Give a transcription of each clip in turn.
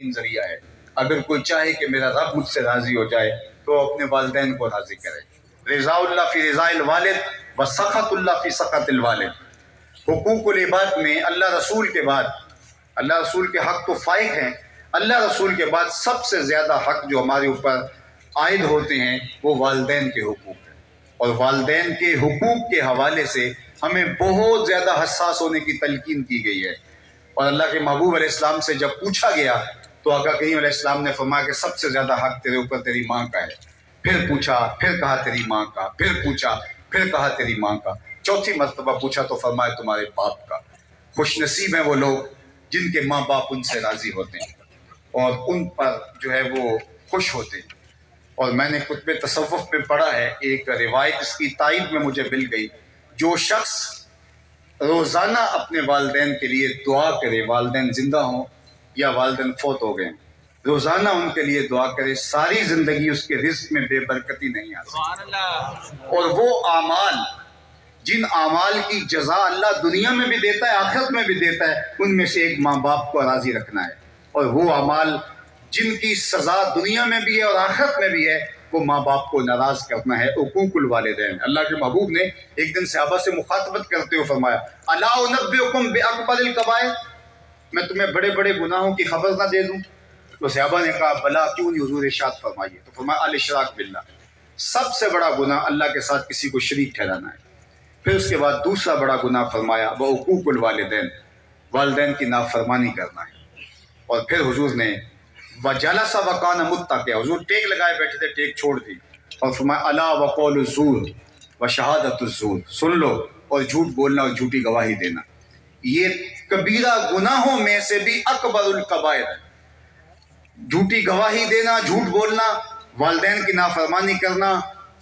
ذریعہ ہے۔ اگر کوئی چاہے کہ میرا رب مجھ سے راضی ہو جائے تو اپنے والدین کو راضی کرے۔ رضا اللہ فی رضا الوالد و سخط اللہ فی سخط الوالد۔ حقوق العباد میں اللہ رسول کے بعد، اللہ رسول کے حق تو فائق ہیں، اللہ رسول کے بعد سب سے زیادہ حق جو ہمارے اوپر عائد ہوتے ہیں وہ والدین کے حقوق ہیں، اور والدین کے حقوق کے حوالے سے ہمیں بہت زیادہ حساس ہونے کی تلقین کی گئی ہے۔ اور اللہ کے محبوب علیہ السلام سے جب پوچھا گیا تو آقا کریم علیہ السلام نے فرمایا کہ سب سے زیادہ حق تیرے اوپر تیری ماں کا ہے۔ پھر پوچھا، پھر کہا تیری ماں کا، پھر پوچھا، پھر کہا تیری ماں کا، چوتھی مرتبہ پوچھا تو فرمایا تمہارے باپ کا۔ خوش نصیب ہیں وہ لوگ جن کے ماں باپ ان سے راضی ہوتے ہیں اور ان پر جو ہے وہ خوش ہوتے ہیں۔ اور میں نے کتب تصوف میں پڑھا ہے، ایک روایت اس کی تائید میں مجھے مل گئی، جو شخص روزانہ اپنے والدین کے لیے دعا کرے، والدین زندہ ہوں یا والدین فوت ہو گئے، روزانہ ان کے لیے دعا کرے، ساری زندگی اس کے رزق میں بے برکتی نہیں آ سکتی۔ اور وہ اعمال، جن اعمال کی جزا اللہ دنیا میں بھی دیتا ہے آخرت میں بھی دیتا ہے، ان میں سے ایک ماں باپ کو راضی رکھنا ہے۔ اور وہ اعمال جن کی سزا دنیا میں بھی ہے اور آخرت میں بھی ہے، وہ ماں باپ کو ناراض کرنا ہے، حقوق الوالدین۔ اللہ کے محبوب نے ایک دن صحابہ سے مخاطبت کرتے ہوئے فرمایا، الا انبئکم باکبر الکبائر، میں تمہیں بڑے بڑے گناہوں کی خبر نہ دے دوں؟ تو صحابہ نے کہا بلا، کیوں نہیں حضور، ارشاد فرمائیے۔ تو فرمایا الاشراک باللہ، سب سے بڑا گناہ اللہ کے ساتھ کسی کو شریک ٹھہرانا ہے۔ پھر اس کے بعد دوسرا بڑا گناہ فرمایا وہ حقوق الوالدین، والدین کی نافرمانی کرنا ہے۔ اور پھر حضور نے وجلس وکان متکئا، حضور ٹیک لگائے بیٹھے تھے، ٹیک چھوڑ دی، اور فرمایا الا وقول الزور وشہادۃ الزور، سن لو، اور جھوٹ بولنا اور جھوٹی گواہی دینا، یہ کبیرہ گناہوں میں سے بھی اکبر الکبائر ہے۔ جھوٹی گواہی دینا، جھوٹ بولنا، والدین کی نافرمانی کرنا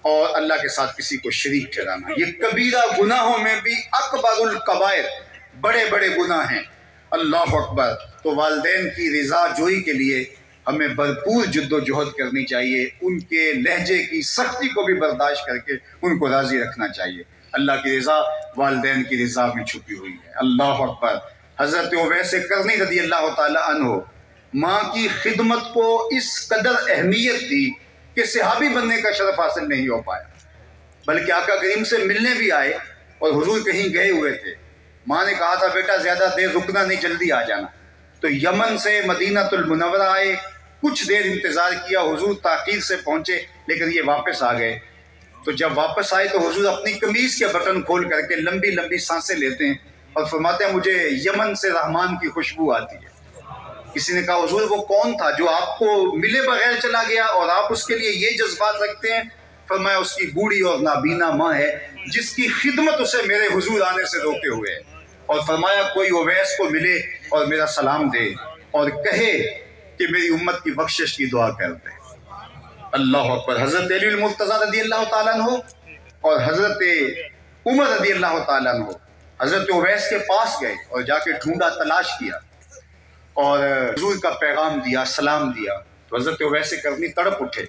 اور اللہ کے ساتھ کسی کو شریک ٹھہرانا، یہ کبیرہ گناہوں میں بھی اکبر الکبائر، بڑے بڑے گناہ ہیں۔ اللہ اکبر۔ تو والدین کی رضا جوئی کے لیے ہمیں بھرپور جد و جہد کرنی چاہیے، ان کے لہجے کی سختی کو بھی برداشت کر کے ان کو راضی رکھنا چاہیے۔ اللہ کی رضا والدین کی رضا میں چھپی ہوئی ہے۔ اللہ اکبر۔ حضرت اویس کرنی رضی اللہ تعالی عنہ ماں کی خدمت کو اس قدر اہمیت دی کہ صحابی بننے کا شرف حاصل نہیں ہو پایا، بلکہ آقا کریم سے ملنے بھی آئے اور حضور کہیں گئے ہوئے تھے۔ ماں نے کہا تھا بیٹا زیادہ دیر رکنا نہیں، جلدی آ جانا۔ تو یمن سے مدینہ المنورہ آئے، کچھ دیر انتظار کیا، حضور تاخیر سے پہنچے لیکن یہ واپس آ گئے۔ تو جب واپس آئے تو حضور اپنی قمیض کے بٹن کھول کر کے لمبی لمبی سانسیں لیتے ہیں اور فرماتے ہیں مجھے یمن سے رحمان کی خوشبو آتی ہے۔ کسی نے کہا حضور وہ کون تھا جو آپ کو ملے بغیر چلا گیا اور آپ اس کے لیے یہ جذبات رکھتے ہیں؟ فرمایا اس کی بوڑھی اور نابینا ماں ہے جس کی خدمت اسے میرے حضور آنے سے روکے ہوئے ہے۔ اور فرمایا کوئی اویس کو ملے اور میرا سلام دے اور کہے کہ میری امت کی بخشش کی دعا کر دے۔ اللہ اکبر۔ حضرت علی المرتضیٰ رضی اللہ تعالیٰ عنہ اور حضرت عمر رضی اللہ تعالیٰ عنہ حضرت اویس کے پاس گئے اور جا کے ڈھونڈا، تلاش کیا اور حضور کا پیغام دیا، سلام دیا۔ تو حضرت اویس کرنی تڑپ اٹھے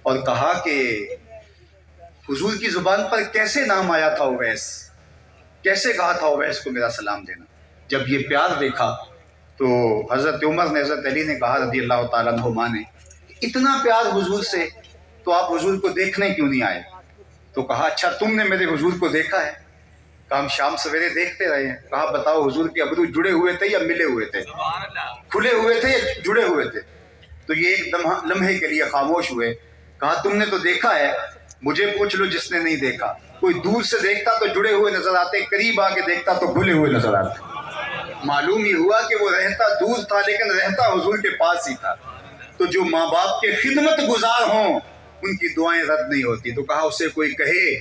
اور کہا کہ حضور کی زبان پر کیسے نام آیا تھا اویس، کیسے کہا تھا اویس کو میرا سلام دینا؟ جب یہ پیار دیکھا تو حضرت عمر نے، حضرت علی نے کہا رضی اللہ تعالیٰ عنہما نے، اتنا پیار حضور سے تو آپ حضور کو دیکھنے کیوں نہیں آئے؟ تو کہا اچھا تم نے میرے حضور کو دیکھا ہے؟ کہا ہم شام سویرے دیکھتے رہے ہیں۔ کہا بتاؤ حضور کے ابرو جڑے ہوئے تھے یا ملے ہوئے تھے، کھلے ہوئے تھے یا جڑے ہوئے تھے؟ تو یہ ایک لمحے کے لیے خاموش ہوئے۔ کہا تم نے تو دیکھا ہے، مجھے پوچھ لو جس نے نہیں دیکھا۔ کوئی دور سے دیکھتا تو جڑے ہوئے نظر آتے، قریب آ کے دیکھتا تو کھلے ہوئے نظر آتے۔ معلوم یہ ہوا کہ وہ رہتا دور تھا لیکن رہتا حضور کے پاس ہی تھا۔ تو جو ماں باپ کے خدمت گزار ہوں ان کی دعائیں رد نہیں ہوتی۔ تو کہا اسے کوئی کہے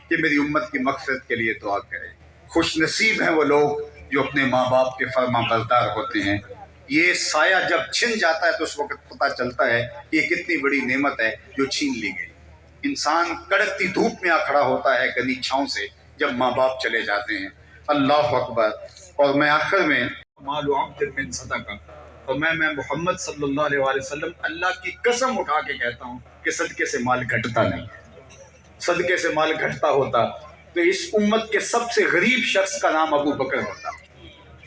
کہ میری امت کی مغفرت کے لیے دعا کرے۔ خوش نصیب ہیں وہ لوگ جو اپنے ماں باپ کے فرما بردار ہوتے ہیں۔ یہ سایہ جب چھن جاتا ہے تو اس وقت پتہ چلتا ہے کہ یہ کتنی بڑی نعمت ہے جو چھین لی گئی۔ انسان کڑکتی دھوپ میں آ کھڑا ہوتا ہے گنی چھاؤں سے جب ماں باپ چلے جاتے ہیں۔ اللہ اکبر۔ اور میں آخر میں مال عبد من صدقہ، اور میں محمد صلی اللہ علیہ وآلہ وسلم اللہ کی قسم اٹھا کے کہتا ہوں کہ صدقے سے مال گھٹتا نہیں ہے۔ صدقے سے مال گھٹتا ہوتا تو اس امت کے سب سے غریب شخص کا نام ابو بکر ہوتا،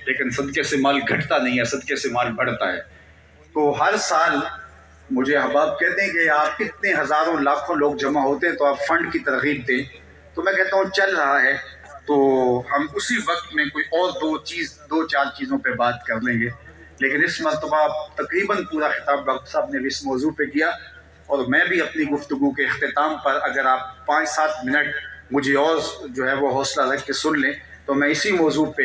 لیکن صدقے سے مال گھٹتا نہیں ہے، صدقے سے مال بڑھتا ہے۔ تو ہر سال مجھے احباب کہتے ہیں کہ آپ کتنے ہزاروں لاکھوں لوگ جمع ہوتے ہیں تو آپ فنڈ کی ترغیب دیں، تو میں کہتا ہوں چل رہا ہے، تو ہم اسی وقت میں کوئی اور دو چار چیزوں پہ بات کر لیں گے، لیکن اس مرتبہ تقریباً پورا خطاب ڈاکٹر صاحب نے اس موضوع پہ کیا، اور میں بھی اپنی گفتگو کے اختتام پر اگر آپ 5-7 منٹ مجھے اور جو ہے وہ حوصلہ رکھ کے سن لیں تو میں اسی موضوع پہ